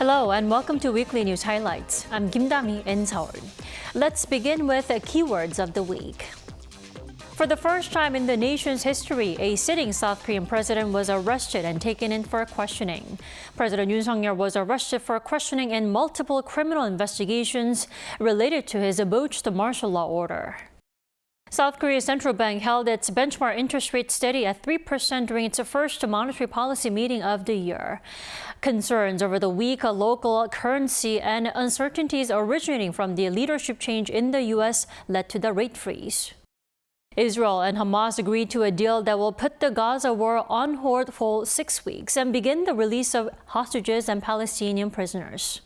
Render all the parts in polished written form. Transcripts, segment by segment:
Hello and welcome to Weekly News Highlights. I'm Kim Dami in Seoul. Let's begin with the keywords of the week. For the first time in the nation's history, a sitting South Korean president was arrested and taken in for questioning. President Yoon Suk-yeol was arrested for questioning in multiple criminal investigations related to his botched martial law order. South Korea's central bank held its benchmark interest rate steady at 3% during its first monetary policy meeting of the year. Concerns over the weak local currency and uncertainties originating from the leadership change in the U.S. led to the rate freeze. Israel and Hamas agreed to a deal that will put the Gaza war on hold for 6 weeks and begin the release of hostages and Palestinian prisoners.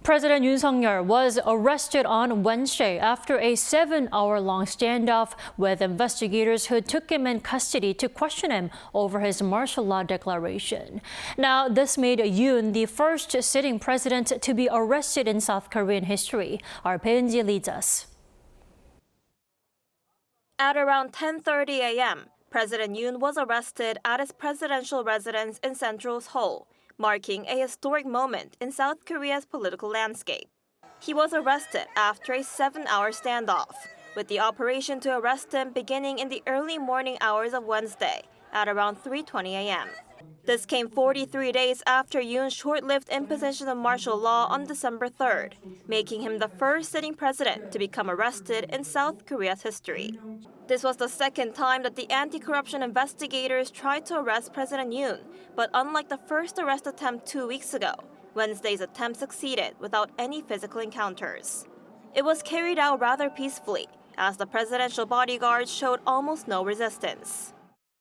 President Yoon Suk-yeol was arrested on Wednesday after a 7-hour-long standoff with investigators who took him in custody to question him over his martial law declaration. Now, this made Yoon the first sitting president to be arrested in South Korean history. Our Bae-eun-ji leads us. At around 10:30 a.m., President Yoon was arrested at his presidential residence in Central Seoul, marking a historic moment in South Korea's political landscape. He was arrested after a 7-hour standoff, with the operation to arrest him beginning in the early morning hours of Wednesday at around 3:20 a.m. This came 43 days after Yoon's short-lived imposition of martial law on December 3rd, making him the first sitting president to become arrested in South Korea's history. This was the second time that the anti-corruption investigators tried to arrest President Yoon, but unlike the first arrest attempt 2 weeks ago, Wednesday's attempt succeeded without any physical encounters. It was carried out rather peacefully, as the presidential bodyguards showed almost no resistance.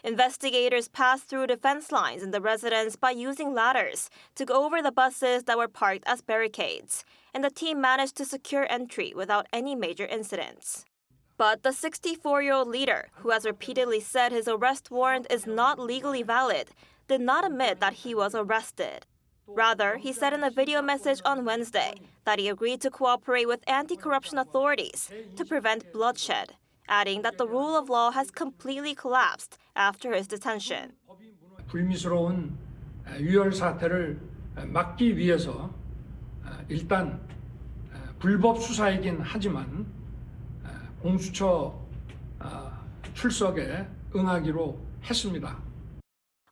Investigators passed through defense lines in the residence by using ladders to go over the buses that were parked as barricades, and the team managed to secure entry without any major incidents. But the 64-year-old leader, who has repeatedly said his arrest warrant is not legally valid, did not admit that he was arrested. Rather, he said in a video message on Wednesday that he agreed to cooperate with anti-corruption authorities to prevent bloodshed, adding that the rule of law has completely collapsed after his detention. 불미스러운 유혈 사태를 막기 위해서 일단 불법 수사이긴 하지만 공수처 출석에 응하기로 했습니다.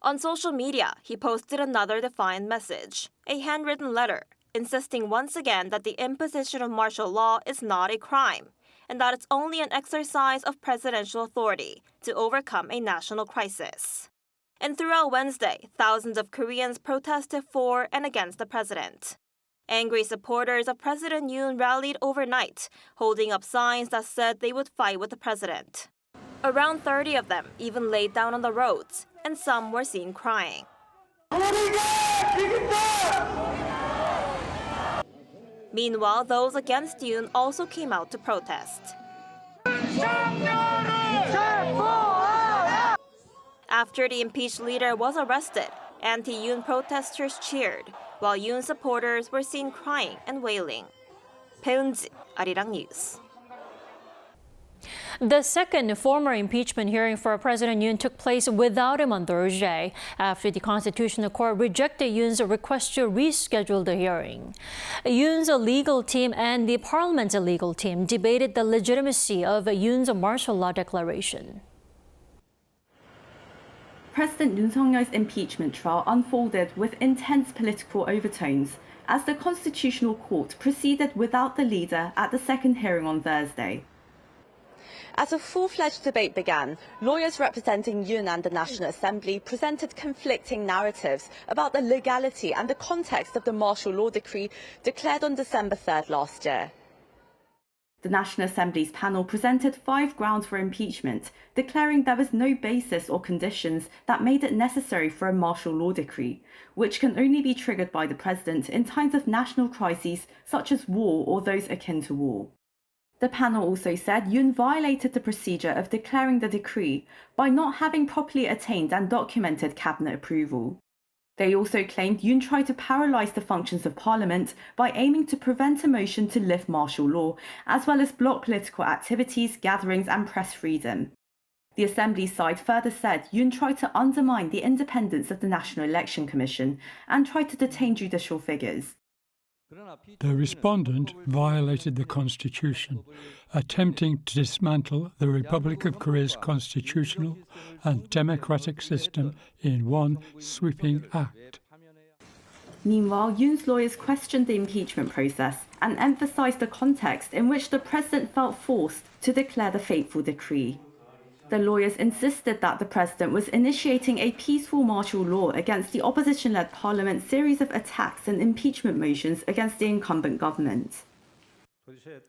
On social media, he posted another defiant message, a handwritten letter, insisting once again that the imposition of martial law is not a crime, and that it's only an exercise of presidential authority to overcome a national crisis. And throughout Wednesday, thousands of Koreans protested for and against the president. Angry supporters of President Yoon rallied overnight, holding up signs that said they would fight with the president. Around 30 of them even laid down on the roads, and some were seen crying. Meanwhile, those against Yoon also came out to protest. After the impeached leader was arrested, anti-Yoon protesters cheered, while Yoon supporters were seen crying and wailing. Bae-eun-ji, Arirang News. The second formal impeachment hearing for President Yoon took place without him on Thursday after the Constitutional Court rejected Yoon's request to reschedule the hearing. Yoon's legal team and the Parliament's legal team debated the legitimacy of Yoon's martial law declaration. President Yoon Suk-yeol's impeachment trial unfolded with intense political overtones as the Constitutional Court proceeded without the leader at the second hearing on Thursday. As a full-fledged debate began, lawyers representing Yoon and the National Assembly presented conflicting narratives about the legality and the context of the martial law decree declared on December 3rd last year. The National Assembly's panel presented 5 grounds for impeachment, declaring there was no basis or conditions that made it necessary for a martial law decree, which can only be triggered by the president in times of national crises such as war or those akin to war. The panel also said Yoon violated the procedure of declaring the decree by not having properly attained and documented cabinet approval. They also claimed Yoon tried to paralyse the functions of Parliament by aiming to prevent a motion to lift martial law, as well as block political activities, gatherings and press freedom. The Assembly side further said Yoon tried to undermine the independence of the National Election Commission and tried to detain judicial figures. The respondent violated the Constitution, attempting to dismantle the Republic of Korea's constitutional and democratic system in one sweeping act. Meanwhile, Yoon's lawyers questioned the impeachment process and emphasized the context in which the president felt forced to declare the fateful decree. The lawyers insisted that the president was initiating a peaceful martial law against the opposition-led parliament's series of attacks and impeachment motions against the incumbent government.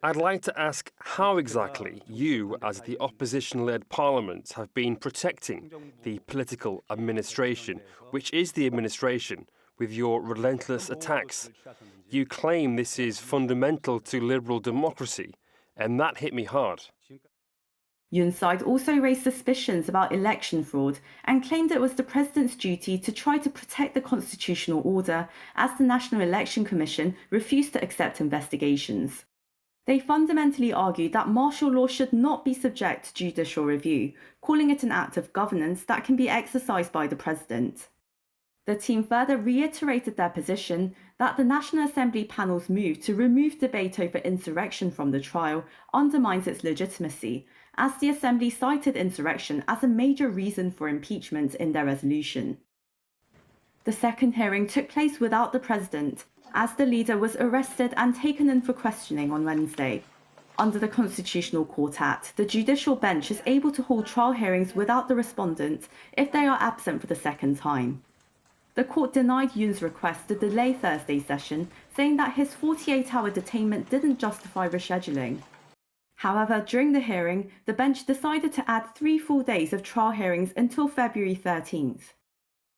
I'd like to ask how exactly you, as the opposition-led parliament, have been protecting the political administration, which is the administration, with your relentless attacks. You claim this is fundamental to liberal democracy, and that hit me hard. Yoon's side also raised suspicions about election fraud and claimed it was the president's duty to try to protect the constitutional order as the National Election Commission refused to accept investigations. They fundamentally argued that martial law should not be subject to judicial review, calling it an act of governance that can be exercised by the president. The team further reiterated their position that the National Assembly panel's move to remove debate over insurrection from the trial undermines its legitimacy, as the Assembly cited insurrection as a major reason for impeachment in their resolution. The second hearing took place without the president, as the leader was arrested and taken in for questioning on Wednesday. Under the Constitutional Court Act, the judicial bench is able to hold trial hearings without the respondent if they are absent for the second time. The court denied Yoon's request to delay Thursday's session, saying that his 48-hour detainment didn't justify rescheduling. However, during the hearing, the bench decided to add 3 full days of trial hearings until February 13th.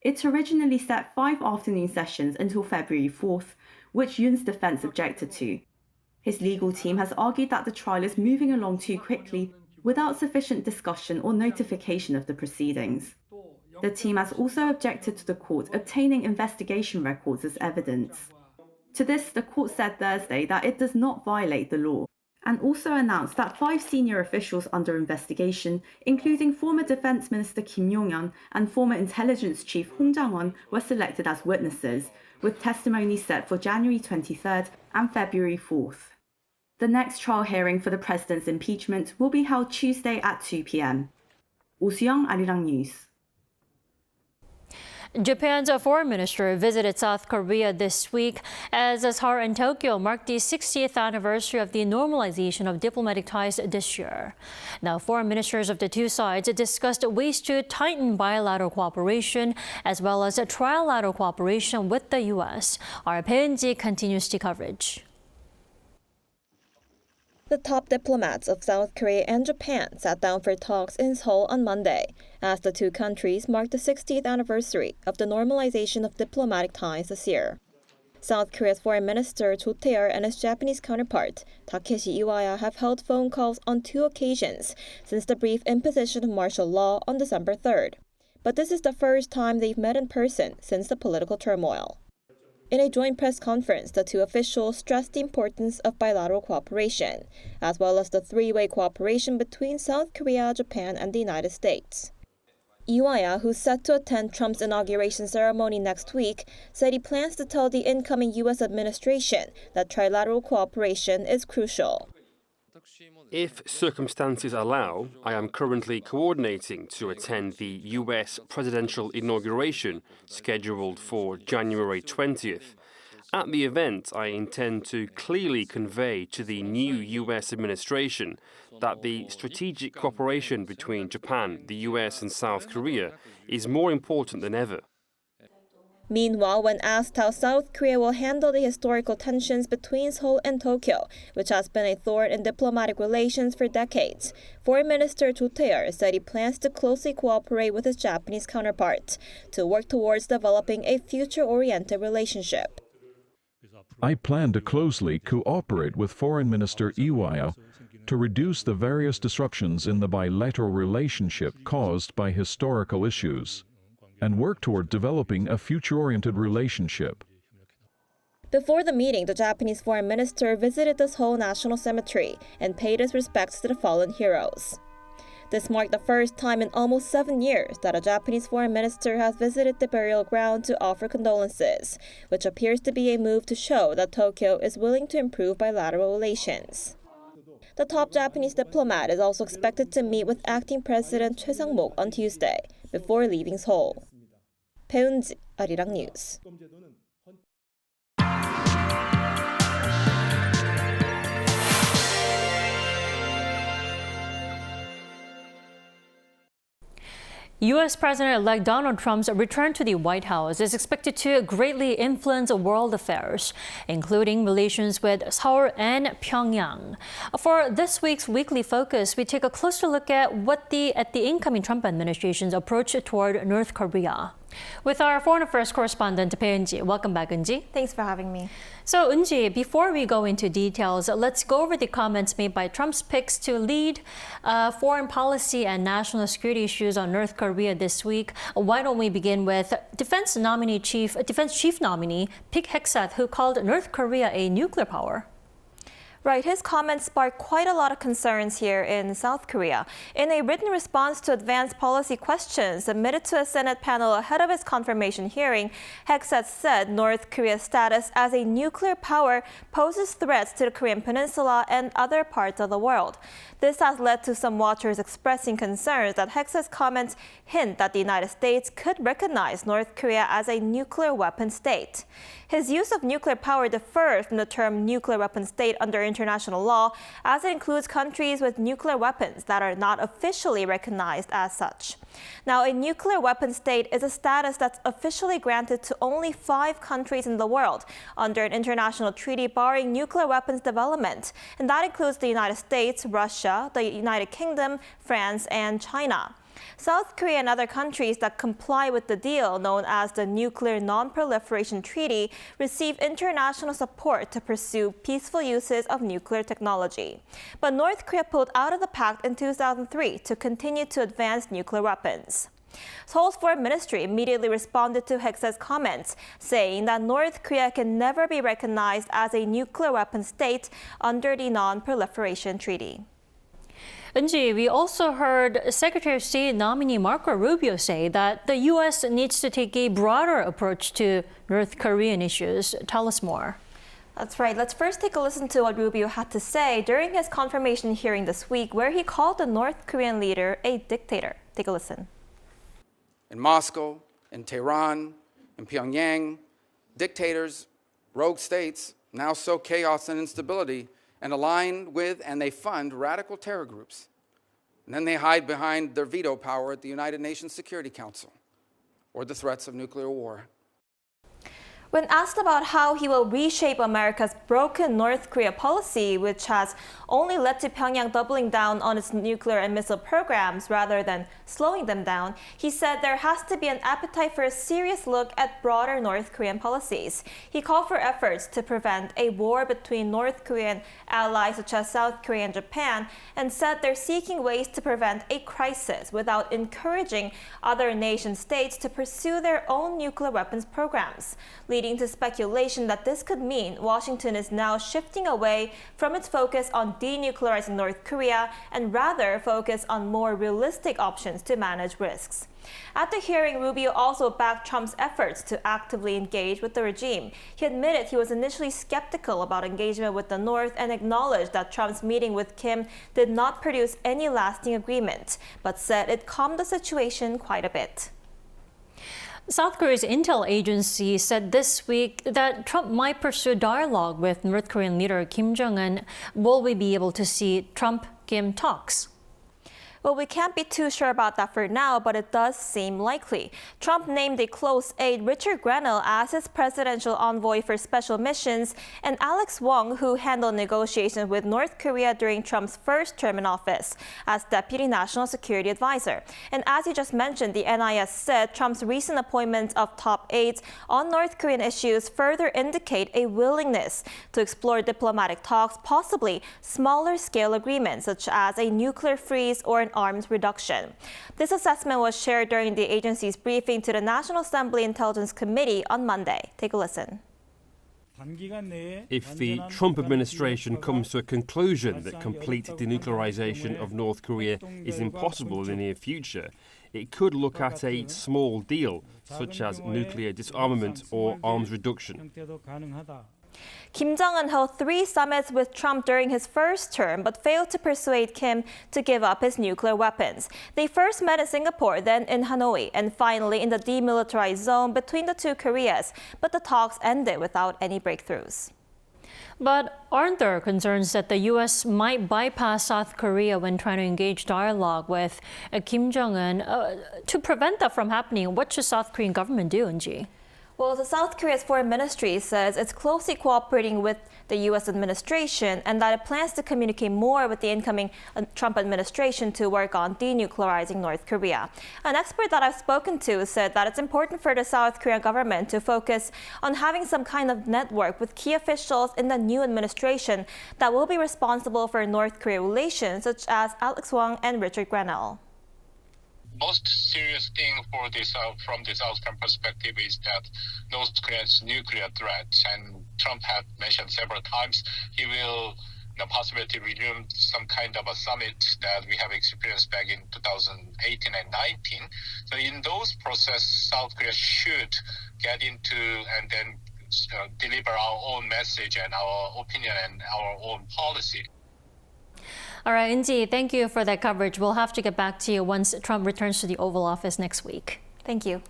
It originally set 5 afternoon sessions until February 4th, which Yoon's defense objected to. His legal team has argued that the trial is moving along too quickly without sufficient discussion or notification of the proceedings. The team has also objected to the court obtaining investigation records as evidence. To this, the court said Thursday that it does not violate the law, and also announced that 5 senior officials under investigation, including former Defense Minister Kim Yong-yeon and former Intelligence Chief Hong Jang-won, were selected as witnesses, with testimony set for January 23rd and February 4th. The next trial hearing for the president's impeachment will be held Tuesday at 2 p.m. Seong, Arirang News. Japan's foreign minister visited South Korea this week as Seoul and Tokyo marked the 60th anniversary of the normalization of diplomatic ties this year. Now, foreign ministers of the two sides discussed ways to tighten bilateral cooperation as well as trilateral cooperation with the U.S. Our Bae-eun-ji continues the coverage. The top diplomats of South Korea and Japan sat down for talks in Seoul on Monday, as the two countries marked the 60th anniversary of the normalization of diplomatic ties this year. South Korea's Foreign Minister Cho Tae-yeol and his Japanese counterpart, Takeshi Iwaya, have held phone calls on 2 occasions since the brief imposition of martial law on December 3rd. But this is the first time they've met in person since the political turmoil. In a joint press conference, the two officials stressed the importance of bilateral cooperation, as well as the 3-way cooperation between South Korea, Japan, and the United States. Iwaya, who's set to attend Trump's inauguration ceremony next week, said he plans to tell the incoming U.S. administration that trilateral cooperation is crucial. If circumstances allow, I am currently coordinating to attend the U.S. presidential inauguration scheduled for January 20th. At the event, I intend to clearly convey to the new U.S. administration that the strategic cooperation between Japan, the U.S. and South Korea is more important than ever. Meanwhile, when asked how South Korea will handle the historical tensions between Seoul and Tokyo, which has been a thorn in diplomatic relations for decades, Foreign Minister Cho Tae-yeol said he plans to closely cooperate with his Japanese counterpart to work towards developing a future-oriented relationship. I plan to closely cooperate with Foreign Minister Iwaya to reduce the various disruptions in the bilateral relationship caused by historical issues, and work toward developing a future-oriented relationship. Before the meeting, the Japanese foreign minister visited the Seoul National Cemetery and paid his respects to the fallen heroes. This marked the first time in almost 7 years that a Japanese foreign minister has visited the burial ground to offer condolences, which appears to be a move to show that Tokyo is willing to improve bilateral relations. The top Japanese diplomat is also expected to meet with acting President Choi Sang-mok on Tuesday before leaving Seoul. 배은지, Arirang News. U.S. President-elect Donald Trump's return to the White House is expected to greatly influence world affairs, including relations with Seoul and Pyongyang. For this week's Weekly Focus, we take a closer look at the incoming Trump administration's approach toward North Korea. With our foreign affairs correspondent, Eunji. Welcome back, Eunji. Thanks for having me. So, Eunji, before we go into details, let's go over the comments made by Trump's picks to lead foreign policy and national security issues on North Korea this week. Why don't we begin with Defense Chief Nominee Pete Hegseth, who called North Korea a nuclear power. Right, his comments sparked quite a lot of concerns here in South Korea. In a written response to advanced policy questions submitted to a Senate panel ahead of his confirmation hearing, Hegseth said North Korea's status as a nuclear power poses threats to the Korean Peninsula and other parts of the world. This has led to some watchers expressing concerns that Hegseth's comments hint that the United States could recognize North Korea as a nuclear weapon state. His use of nuclear power differs from the term nuclear weapon state under international law, as it includes countries with nuclear weapons that are not officially recognized as such. Now, a nuclear weapon state is a status that's officially granted to only 5 countries in the world under an international treaty barring nuclear weapons development, and that includes the United States, Russia, the United Kingdom, France, and China. South Korea and other countries that comply with the deal, known as the Nuclear Non-Proliferation Treaty, receive international support to pursue peaceful uses of nuclear technology. But North Korea pulled out of the pact in 2003 to continue to advance nuclear weapons. Seoul's foreign ministry immediately responded to Hegseth's comments, saying that North Korea can never be recognized as a nuclear weapon state under the Non-Proliferation Treaty. Eunji, we also heard Secretary of State nominee Marco Rubio say that the U.S. needs to take a broader approach to North Korean issues. Tell us more. That's right. Let's first take a listen to what Rubio had to say during his confirmation hearing this week, where he called the North Korean leader a dictator. Take a listen. In Moscow, in Tehran, in Pyongyang, dictators, rogue states now sow chaos and instability and align with and they fund radical terror groups. And then they hide behind their veto power at the United Nations Security Council or the threats of nuclear war. When asked about how he will reshape America's broken North Korea policy, which has only led to Pyongyang doubling down on its nuclear and missile programs rather than slowing them down, he said there has to be an appetite for a serious look at broader North Korean policies. He called for efforts to prevent a war between North Korean allies such as South Korea and Japan, and said they're seeking ways to prevent a crisis without encouraging other nation states to pursue their own nuclear weapons programs, leading to speculation that this could mean Washington is now shifting away from its focus on denuclearizing North Korea and rather focus on more realistic options to manage risks. At the hearing, Rubio also backed Trump's efforts to actively engage with the regime. He admitted he was initially skeptical about engagement with the North and acknowledged that Trump's meeting with Kim did not produce any lasting agreement, but said it calmed the situation quite a bit. South Korea's intel agency said this week that Trump might pursue dialogue with North Korean leader Kim Jong-un. Will we be able to see Trump-Kim talks? Well, we can't be too sure about that for now, but it does seem likely. Trump named a close aide, Richard Grenell, as his presidential envoy for special missions, and Alex Wong, who handled negotiations with North Korea during Trump's first term in office, as Deputy National Security Advisor. And as you just mentioned, the NIS said Trump's recent appointments of top aides on North Korean issues further indicate a willingness to explore diplomatic talks, possibly smaller-scale agreements, such as a nuclear freeze or an arms reduction. This assessment was shared during the agency's briefing to the National Assembly Intelligence Committee on Monday. Take a listen. If the Trump administration comes to a conclusion that complete denuclearization of North Korea is impossible in the near future, it could look at a small deal, such as nuclear disarmament or arms reduction. Kim Jong-un held 3 summits with Trump during his first term, but failed to persuade Kim to give up his nuclear weapons. They first met in Singapore, then in Hanoi, and finally in the demilitarized zone between the two Koreas, but the talks ended without any breakthroughs. But aren't there concerns that the U.S. might bypass South Korea when trying to engage dialogue with Kim Jong-un? To prevent that from happening, what should South Korean government do, Eunji? Well, the South Korea's foreign ministry says it's closely cooperating with the U.S. administration and that it plans to communicate more with the incoming Trump administration to work on denuclearizing North Korea. An expert that I've spoken to said that it's important for the South Korean government to focus on having some kind of network with key officials in the new administration that will be responsible for North Korea relations, such as Alex Wong and Richard Grenell. Most serious thing for this, from the South Korean perspective, is that North Korea's nuclear threat. And Trump had mentioned several times he will possibly resume some kind of a summit that we have experienced back in 2018 and 19. So in those processes, South Korea should get into and then deliver our own message and our opinion and our own policy. All right, Eunji, thank you for that coverage. We'll have to get back to you once Trump returns to the Oval Office next week. Thank you.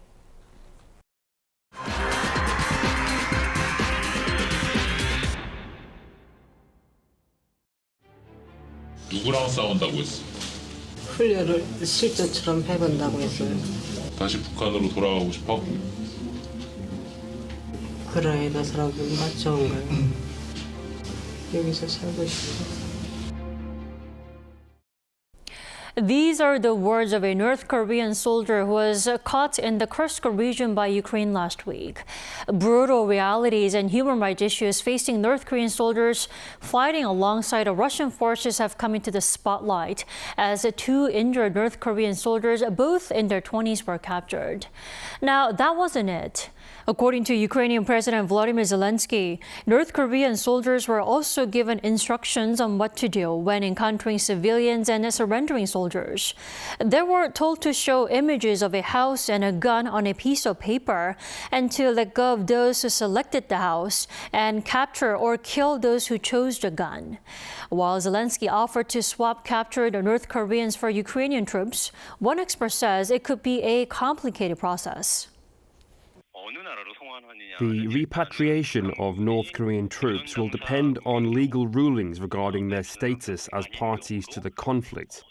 누구랑 싸운다고 했어? 훈련을 실전처럼 해본다고 했어요. 다시 북한으로 돌아가고 싶어? 그러야 나 사람들 맞춰온 거예요. 여기서 살고 싶어. These are the words of a North Korean soldier who was caught in the Kursk region by Ukraine last week. Brutal realities and human rights issues facing North Korean soldiers fighting alongside Russian forces have come into the spotlight as 2 injured North Korean soldiers, both in their 20s, were captured. Now, that wasn't it. According to Ukrainian President Volodymyr Zelensky, North Korean soldiers were also given instructions on what to do when encountering civilians and surrendering soldiers. They were told to show images of a house and a gun on a piece of paper and to let go of those who selected the house and capture or kill those who chose the gun. While Zelensky offered to swap captured North Koreans for Ukrainian troops, one expert says it could be a complicated process. The repatriation of North Korean troops will depend on legal rulings regarding their status as parties to the conflict,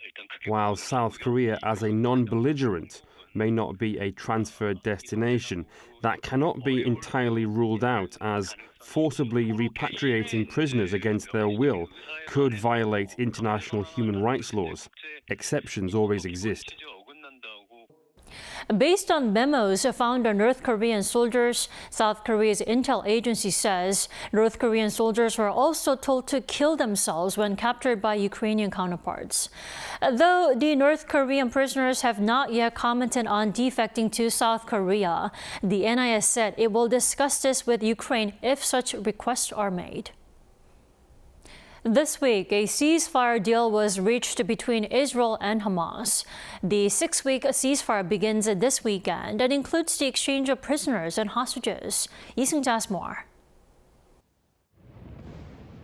while South Korea as a non-belligerent may not be a transferred destination. That cannot be entirely ruled out, as forcibly repatriating prisoners against their will could violate international human rights laws. Exceptions always exist. Based on memos found on North Korean soldiers, South Korea's intel agency says North Korean soldiers were also told to kill themselves when captured by Ukrainian counterparts. Though the North Korean prisoners have not yet commented on defecting to South Korea, the NIS said it will discuss this with Ukraine if such requests are made. This week, a ceasefire deal was reached between Israel and Hamas. The 6-week ceasefire begins this weekend and includes the exchange of prisoners and hostages. Lee Seung-ja has more.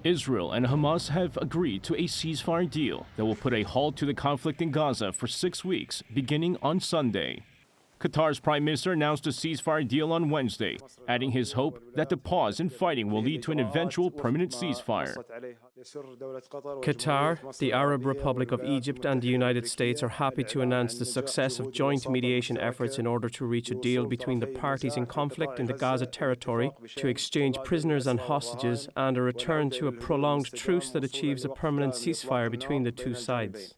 Israel and Hamas have agreed to a ceasefire deal that will put a halt to the conflict in Gaza for 6 weeks, beginning on Sunday. Qatar's prime minister announced a ceasefire deal on Wednesday, adding his hope that the pause in fighting will lead to an eventual permanent ceasefire. Qatar, the Arab Republic of Egypt, and the United States are happy to announce the success of joint mediation efforts in order to reach a deal between the parties in conflict in the Gaza territory, to exchange prisoners and hostages, and a return to a prolonged truce that achieves a permanent ceasefire between the two sides.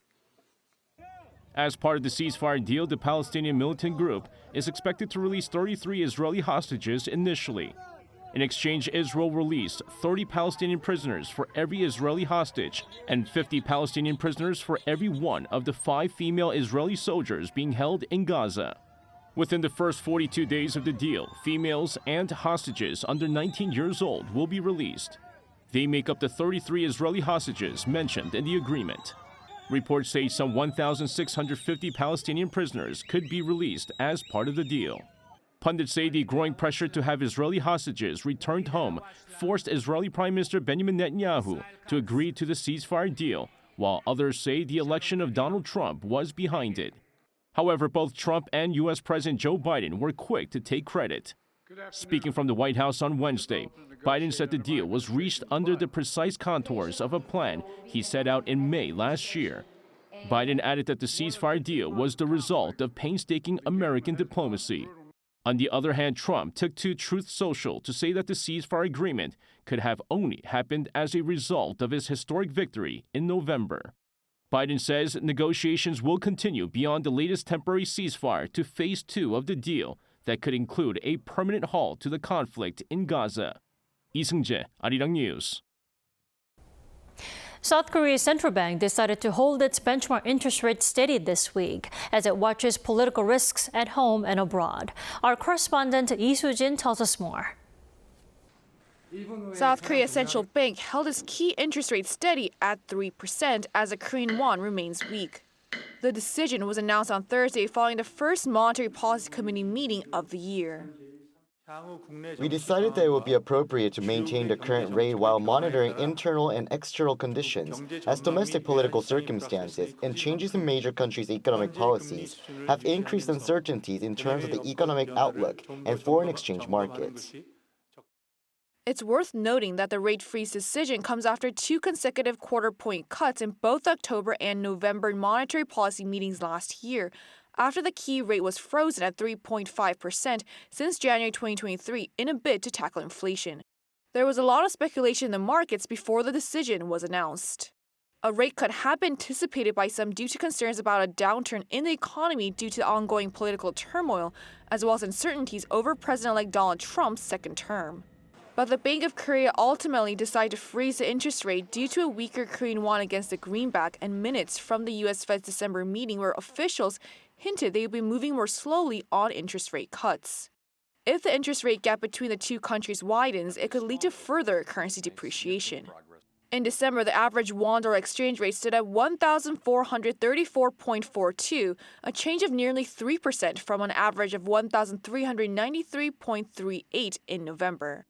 As part of the ceasefire deal, the Palestinian militant group is expected to release 33 Israeli hostages initially. In exchange, Israel released 30 Palestinian prisoners for every Israeli hostage and 50 Palestinian prisoners for every one of the 5 female Israeli soldiers being held in Gaza. Within the first 42 days of the deal, females and hostages under 19 years old will be released. They make up the 33 Israeli hostages mentioned in the agreement. Reports say some 1,650 Palestinian prisoners could be released as part of the deal. Pundits say the growing pressure to have Israeli hostages returned home forced Israeli Prime Minister Benjamin Netanyahu to agree to the ceasefire deal, while others say the election of Donald Trump was behind it. However, both Trump and U.S. President Joe Biden were quick to take credit. Speaking from the White House on Wednesday, Biden said the deal was reached under the precise contours of a plan he set out in May last year. Biden added that the ceasefire deal was the result of painstaking American diplomacy. On the other hand, Trump took to Truth Social to say that the ceasefire agreement could have only happened as a result of his historic victory in November. Biden says negotiations will continue beyond the latest temporary ceasefire to phase 2 of the deal that could include a permanent halt to the conflict in Gaza. Lee Seung-jae, Arirang News. South Korea's central bank decided to hold its benchmark interest rate steady this week as it watches political risks at home and abroad. Our correspondent Lee Soo-jin tells us more. South Korea's central bank held its key interest rate steady at 3% as the Korean won remains weak. The decision was announced on Thursday following the first Monetary Policy Committee meeting of the year. We decided that it would be appropriate to maintain the current rate while monitoring internal and external conditions, as domestic political circumstances and changes in major countries' economic policies have increased uncertainties in terms of the economic outlook and foreign exchange markets. It's worth noting that the rate freeze decision comes after 2 consecutive quarter-point cuts in both October and November monetary policy meetings last year, after the key rate was frozen at 3.5% since January 2023 in a bid to tackle inflation. There was a lot of speculation in the markets before the decision was announced. A rate cut had been anticipated by some due to concerns about a downturn in the economy due to the ongoing political turmoil, as well as uncertainties over President-elect Donald Trump's second term. But the Bank of Korea ultimately decided to freeze the interest rate due to a weaker Korean won against the greenback and minutes from the U.S. Fed's December meeting where officials hinted they would be moving more slowly on interest rate cuts. If the interest rate gap between the two countries widens, it could lead to further currency depreciation. In December, the average won-dollar exchange rate stood at 1,434.42, a change of nearly 3% from an average of 1,393.38 in November.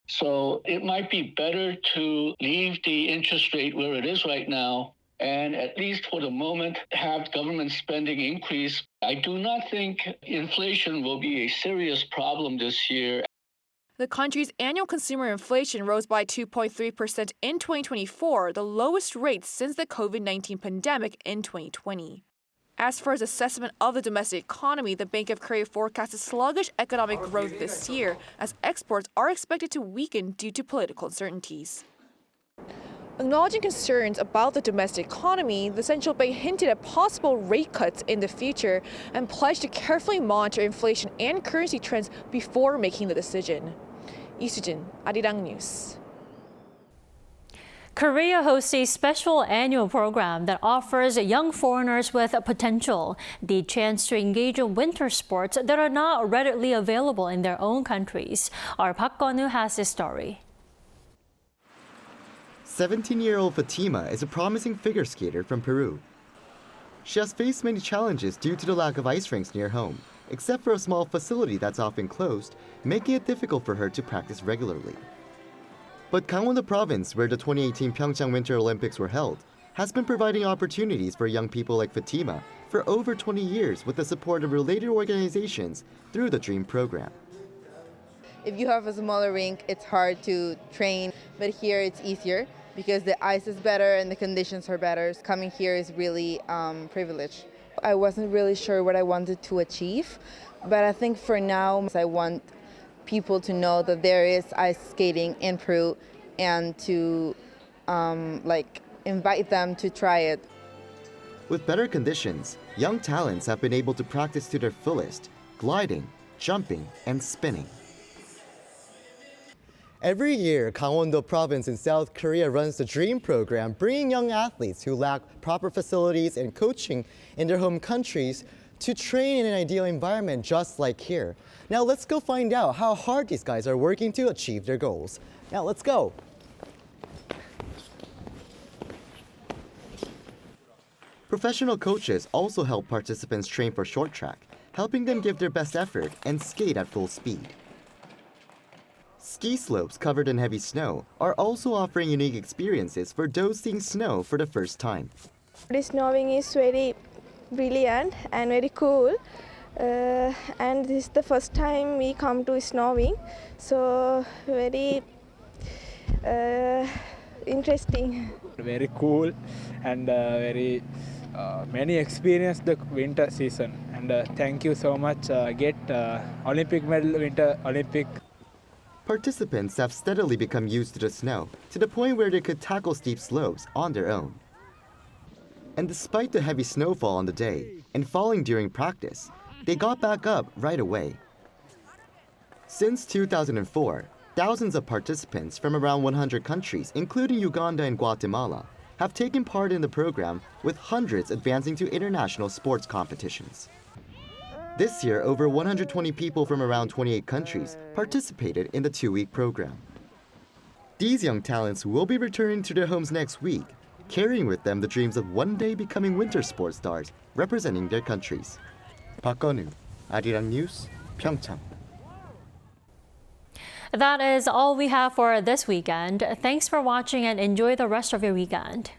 So it might be better to leave the interest rate where it is right now and at least for the moment have government spending increase. I do not think inflation will be a serious problem this year. The country's annual consumer inflation rose by 2.3% in 2024, the lowest rate since the COVID-19 pandemic in 2020. As for its assessment of the domestic economy, the Bank of Korea forecasts a sluggish economic growth this year, as exports are expected to weaken due to political uncertainties. Acknowledging concerns about the domestic economy, the central bank hinted at possible rate cuts in the future and pledged to carefully monitor inflation and currency trends before making the decision. Lee Soo-jin, Arirang News. Korea hosts a special annual program that offers young foreigners with potential the chance to engage in winter sports that are not readily available in their own countries. Our Park Gun-woo has this story. 17-year-old Fatima is a promising figure skater from Peru. She has faced many challenges due to the lack of ice rinks near home, except for a small facility that's often closed, making it difficult for her to practice regularly. But Gangwon-do Province, where the 2018 Pyeongchang Winter Olympics were held, has been providing opportunities for young people like Fatima for over 20 years with the support of related organizations through the DREAM program. If you have a smaller rink, it's hard to train, but here it's easier because the ice is better and the conditions are better. Coming here is really privileged. I wasn't really sure what I wanted to achieve, but I think for now I want people to know that there is ice skating in Peru and to invite them to try it. With better conditions, young talents have been able to practice to their fullest, gliding, jumping, and spinning. Every year, Gangwon-do Province in South Korea runs the DREAM program, bringing young athletes who lack proper facilities and coaching in their home countries to train in an ideal environment just like here. Now let's go find out how hard these guys are working to achieve their goals. Now let's go. Professional coaches also help participants train for short track, helping them give their best effort and skate at full speed. Ski slopes covered in heavy snow are also offering unique experiences for those seeing snow for the first time. The snowing is very brilliant and very cool. And this is the first time we come to snowing, so very interesting. Very cool and very many experience the winter season, and thank you so much. Get Olympic medal, Winter Olympic. Participants have steadily become used to the snow to the point where they could tackle steep slopes on their own. And despite the heavy snowfall on the day and falling during practice, they got back up right away. Since 2004, thousands of participants from around 100 countries, including Uganda and Guatemala, have taken part in the program, with hundreds advancing to international sports competitions. This year, over 120 people from around 28 countries participated in the 2-week program. These young talents will be returning to their homes next week, carrying with them the dreams of one day becoming winter sports stars representing their countries. 박건우, Arirang News, Pyeongchang. That is all we have for this weekend. Thanks for watching and enjoy the rest of your weekend.